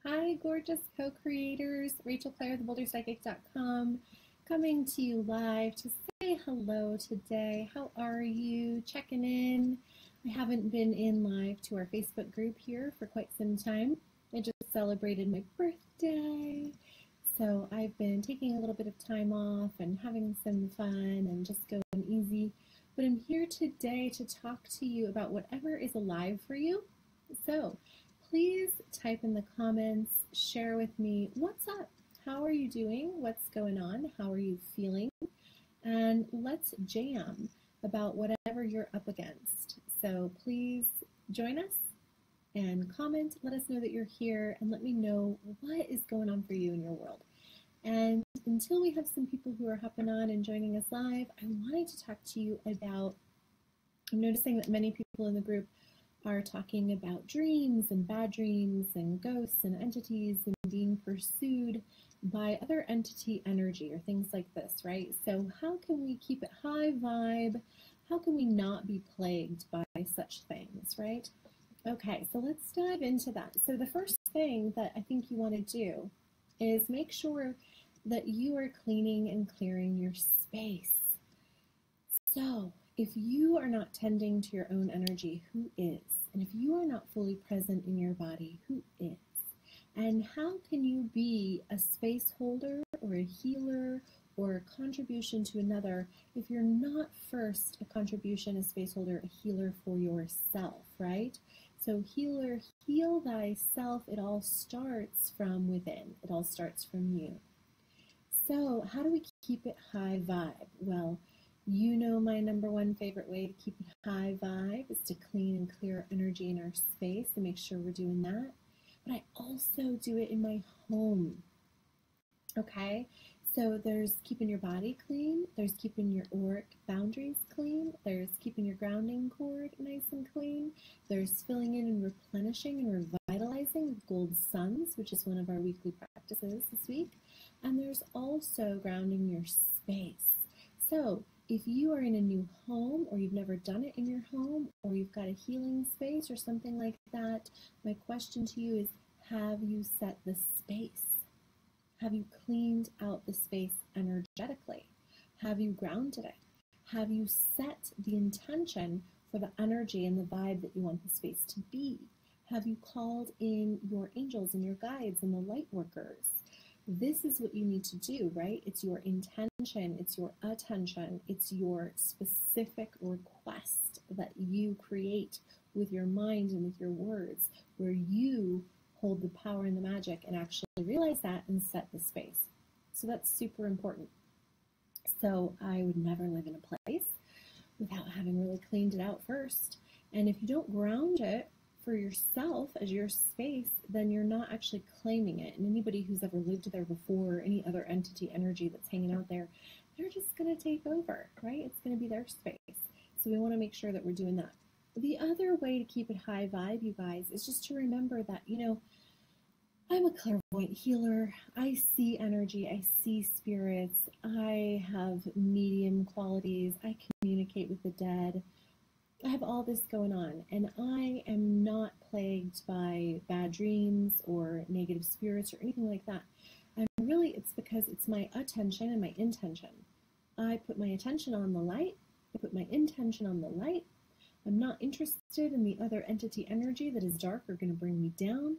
Hi, gorgeous co-creators. Rachel Clare, theboulderpsychic.com, coming to you live to say hello today. How are you? Checking in. I haven't been in live to our Facebook group here for quite some time. I just celebrated my birthday. So I've been taking a little bit of time off and having some fun and just going easy. But I'm here today to talk to you about whatever is alive for you. So please type in the comments, share with me what's up, how are you doing, what's going on, how are you feeling, and let's jam about whatever you're up against. So please join us and comment, let us know that you're here, and let me know what is going on for you in your world. And until we have some people who are hopping on and joining us live, I wanted to talk to you about, I'm noticing that many people in the group are talking about dreams and bad dreams and ghosts and entities and being pursued by other entity energy or things like this, right? So how can we keep it high vibe? How can we not be plagued by such things, right? Okay, so let's dive into that. So the first thing that I think you want to do is make sure that you are cleaning and clearing your space. So if you are not tending to your own energy, who is? And if you are not fully present in your body, who is? And how can you be a space holder or a healer or a contribution to another if you're not first a contribution, a space holder, a healer for yourself, right? So healer, heal thyself. It all starts from within. It all starts from you. So how do we keep it high vibe? Well, you know my number one favorite way to keep it high vibe is to clean and clear energy in our space and make sure we're doing that. But I also do it in my home. Okay? So there's keeping your body clean, there's keeping your auric boundaries clean, there's keeping your grounding cord nice and clean, there's filling in and replenishing and revitalizing with gold suns, which is one of our weekly practices this week, and there's also grounding your space. So if you are in a new home or you've never done it in your home or you've got a healing space or something like that, my question to you is, have you set the space? Have you cleaned out the space energetically? Have you grounded it? Have you set the intention for the energy and the vibe that you want the space to be? Have you called in your angels and your guides and the light workers? This is what you need to do, right? It's your intention, it's your attention, it's your specific request that you create with your mind and with your words, where you hold the power and the magic and actually realize that and set the space. So that's super important. So I would never live in a place without having really cleaned it out first. And if you don't ground it for yourself as your space, then you're not actually claiming it. And anybody who's ever lived there before, or any other entity energy that's hanging out there, they're just going to take over, right? It's going to be their space. So we want to make sure that we're doing that. The other way to keep it high vibe, you guys, is just to remember that, I'm a clairvoyant healer. I see energy. I see spirits. I have medium qualities. I communicate with the dead. I have all this going on, and I am not plagued by bad dreams or negative spirits or anything like that. And really, it's because it's my attention and my intention. I put my attention on the light. I put my intention on the light. I'm not interested in the other entity energy that is dark or going to bring me down.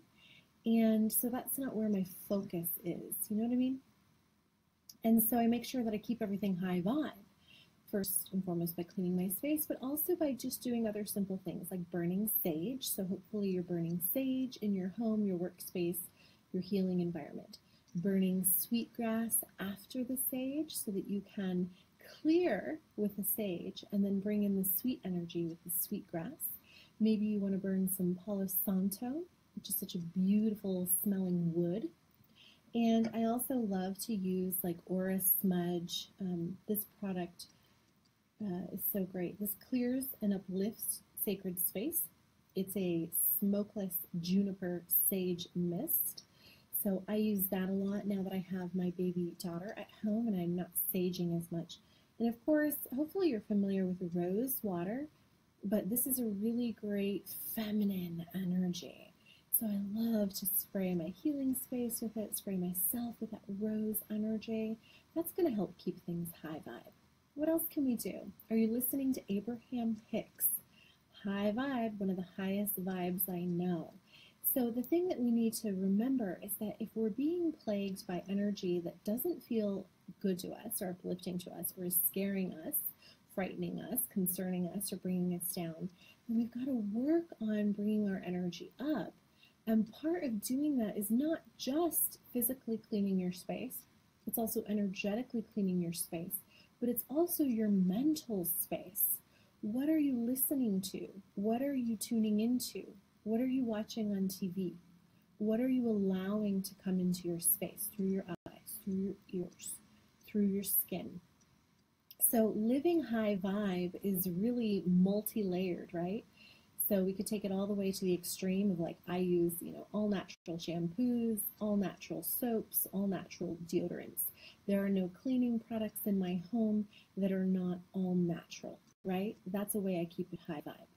And so that's not where my focus is. You know what I mean? And so I make sure that I keep everything high vibe. First and foremost by cleaning my space, but also by just doing other simple things like burning sage. So hopefully you're burning sage in your home, your workspace, your healing environment. Burning sweetgrass after the sage so that you can clear with the sage and then bring in the sweet energy with the sweetgrass. Maybe you want to burn some Palo Santo, which is such a beautiful smelling wood. And I also love to use like Aura Smudge. This product is so great. This clears and uplifts sacred space. It's a smokeless juniper sage mist. So I use that a lot now that I have my baby daughter at home and I'm not saging as much. And of course, hopefully you're familiar with rose water, but this is a really great feminine energy. So I love to spray my healing space with it, spray myself with that rose energy. That's going to help keep things high vibe. What else can we do? Are you listening to Abraham Hicks? High vibe, one of the highest vibes I know. So the thing that we need to remember is that if we're being plagued by energy that doesn't feel good to us or uplifting to us or is scaring us, frightening us, concerning us, or bringing us down, then we've got to work on bringing our energy up. And part of doing that is not just physically cleaning your space, it's also energetically cleaning your space, but it's also your mental space. What are you listening to? What are you tuning into? What are you watching on TV? What are you allowing to come into your space through your eyes, through your ears, through your skin? So living high vibe is really multi-layered, right? So we could take it all the way to the extreme of, like, I use, all natural shampoos, all natural soaps, all natural deodorants. There are no cleaning products in my home that are not all natural, right? That's a way I keep it high vibe.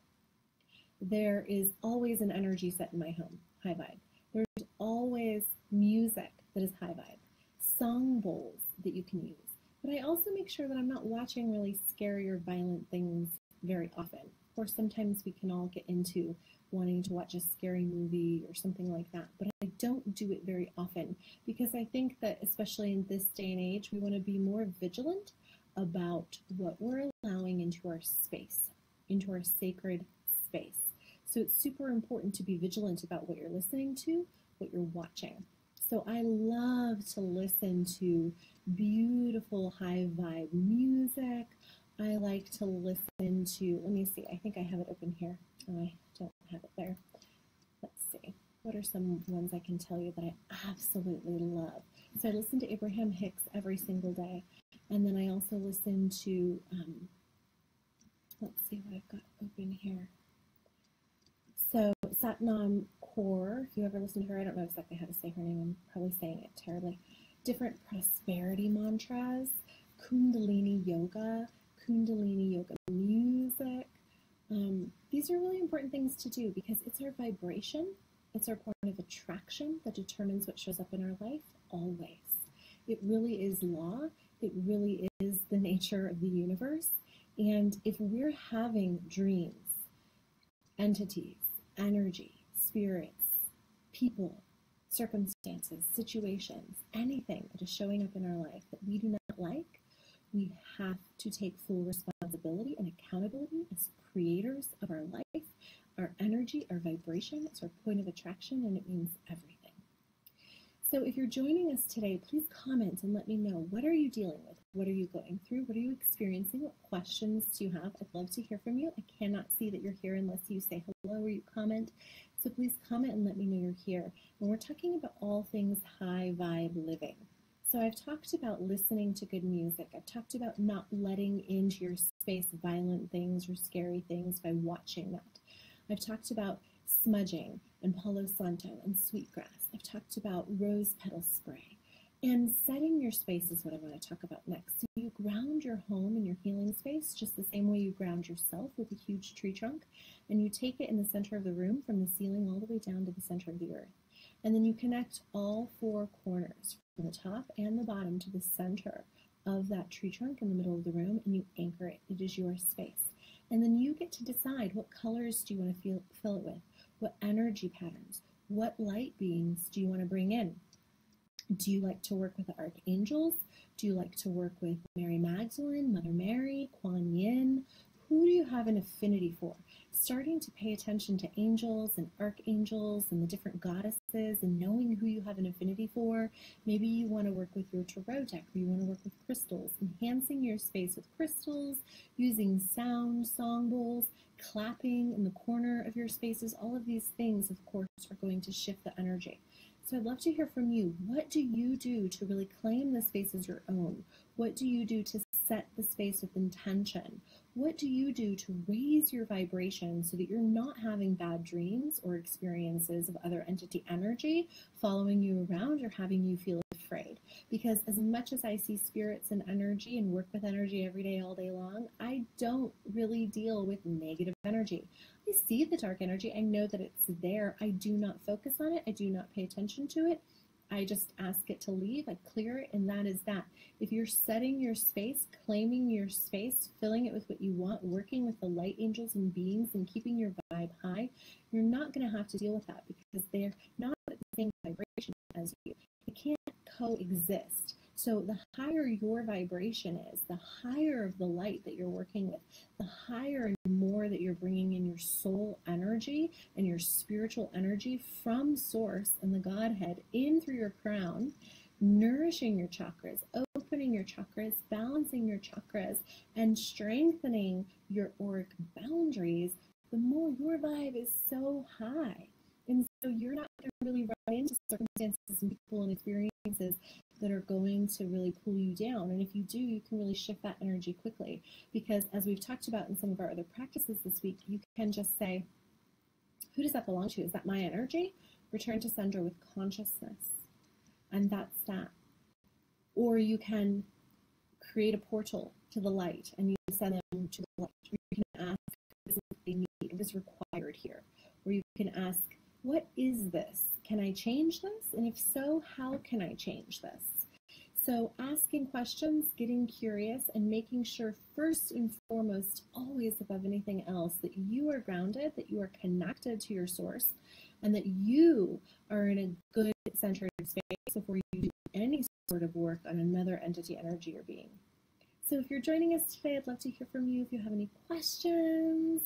There is always an energy set in my home, high vibe. There's always music that is high vibe, song bowls that you can use. But I also make sure that I'm not watching really scary or violent things very often. Of course, sometimes we can all get into wanting to watch a scary movie or something like that, but I don't do it very often because I think that, especially in this day and age, we want to be more vigilant about what we're allowing into our space, into our sacred space. So it's super important to be vigilant about what you're listening to, what you're watching. So I love to listen to beautiful high vibe music. I like to listen to, let me see, I think I have it open here. Oh, I don't have it there. Let's see. What are some ones I can tell you that I absolutely love? So I listen to Abraham Hicks every single day. And then I also listen to, let's see what I've got open here. So Satnam Kaur, if you ever listen to her, I don't know exactly how to say her name. I'm probably saying it terribly. Different prosperity mantras, Kundalini yoga music. These are really important things to do because it's our vibration, it's our point of attraction that determines what shows up in our life always. It really is law. It really is the nature of the universe. And if we're having dreams, entities, energy, spirits, people, circumstances, situations, anything that is showing up in our life that we do not like, we have to take full responsibility and accountability as creators of our life, our energy, our vibration. It's our point of attraction, and it means everything. So if you're joining us today, please comment and let me know, what are you dealing with? What are you going through? What are you experiencing? What questions do you have? I'd love to hear from you. I cannot see that you're here unless you say hello or you comment. So please comment and let me know you're here. And we're talking about all things high vibe living. So I've talked about listening to good music. I've talked about not letting into your space violent things or scary things by watching that. I've talked about smudging and Palo Santo and sweetgrass. I've talked about rose petal spray. And setting your space is what I want to talk about next. So you ground your home and your healing space just the same way you ground yourself with a huge tree trunk. And you take it in the center of the room from the ceiling all the way down to the center of the earth. And then you connect all four corners from the top and the bottom to the center of that tree trunk in the middle of the room, and you anchor it. It is your space. And then you get to decide, what colors do you want to fill it with? What energy patterns? What light beings do you want to bring in? Do you like to work with the archangels? Do you like to work with Mary Magdalene, Mother Mary, Kuan Yin? Who do you have an affinity for? Starting to pay attention to angels and archangels and the different goddesses and knowing who you have an affinity for. Maybe you want to work with your tarot deck, or you want to work with crystals, enhancing your space with crystals, using sound, song bowls, clapping in the corner of your spaces. All of these things, of course, are going to shift the energy. So I'd love to hear from you. What do you do to really claim the space as your own? What do you do to set the space with intention? What do you do to raise your vibration so that you're not having bad dreams or experiences of other entity energy following you around or having you feel afraid, because as much as I see spirits and energy and work with energy every day, all day long, I don't really deal with negative energy. I see the dark energy. I know that it's there. I do not focus on it. I do not pay attention to it. I just ask it to leave. I clear it, and that is that. If you're setting your space, claiming your space, filling it with what you want, working with the light angels and beings, and keeping your vibe high, you're not going to have to deal with that, because they're not at the same vibration as you. They can't coexist. So the higher your vibration is, the higher of the light that you're working with, the higher and more that you're bringing in your soul energy and your spiritual energy from source and the Godhead in through your crown, nourishing your chakras, opening your chakras, balancing your chakras, and strengthening your auric boundaries, the more your vibe is so high. And so you're not going to really run into circumstances and people and experiences that are going to really pull you down. And if you do, you can really shift that energy quickly. Because as we've talked about in some of our other practices this week, you can just say, who does that belong to? Is that my energy? Return to sender with consciousness. And that's that. Or you can create a portal to the light and you send them to the light. Or you can ask, what is it they need? What is required here? Or you can ask, what is this? Can I change this? And if so, how can I change this? So asking questions, getting curious, and making sure first and foremost, always above anything else, that you are grounded, that you are connected to your source, and that you are in a good centered space before you do any sort of work on another entity, energy, or being. So if you're joining us today, I'd love to hear from you. If you have any questions,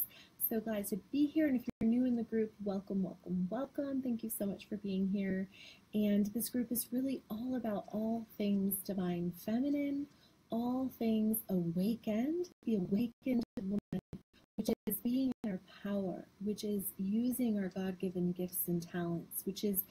so glad to be here. And if you're new in the group, welcome, welcome, welcome. Thank you so much for being here. And this group is really all about all things divine feminine, all things awakened, the awakened woman, which is being in our power, which is using our God-given gifts and talents, which is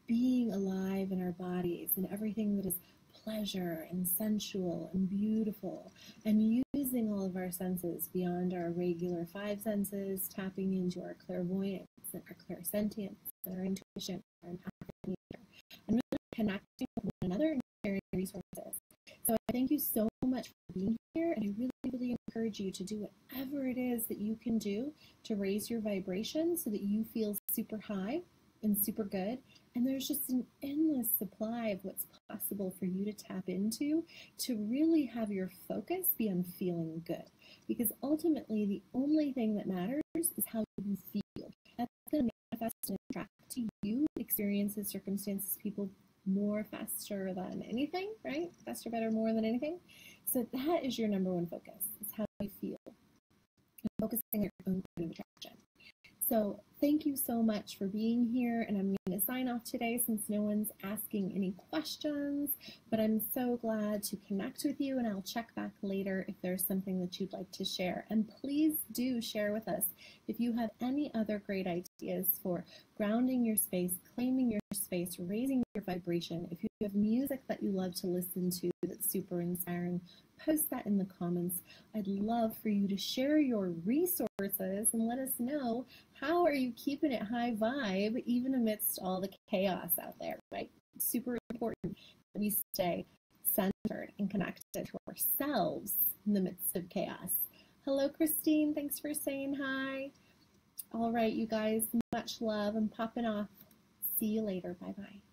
being alive in our bodies and everything that is pleasure and sensual and beautiful, and using all of our senses beyond our regular five senses, tapping into our clairvoyance and our clairsentience and our intuition and our nature, and really connecting with one another and sharing resources. So I thank you so much for being here, and I really, really encourage you to do whatever it is that you can do to raise your vibration so that you feel super high and super good. And there's just an endless supply of what's possible for you to tap into to really have your focus be on feeling good. Because ultimately, the only thing that matters is how you feel. That's going to manifest and attract to you experiences, circumstances, people more faster than anything, right? Faster, better, more than anything. So that is your number one focus, is how you feel. And focusing on your own kind of attraction. So thank you so much for being here, and I'm going to sign off today since no one's asking any questions, but I'm so glad to connect with you, and I'll check back later if there's something that you'd like to share. And please do share with us if you have any other great ideas for grounding your space, claiming your space, raising your vibration. If you have music that you love to listen to that's super inspiring, post that in the comments. I'd love for you to share your resources and let us know, how are you keeping it high vibe even amidst all the chaos out there, right? Super important that we stay centered and connected to ourselves in the midst of chaos. Hello, Christine. Thanks for saying hi. All right, you guys, much love. I'm popping off. See you later. Bye-bye.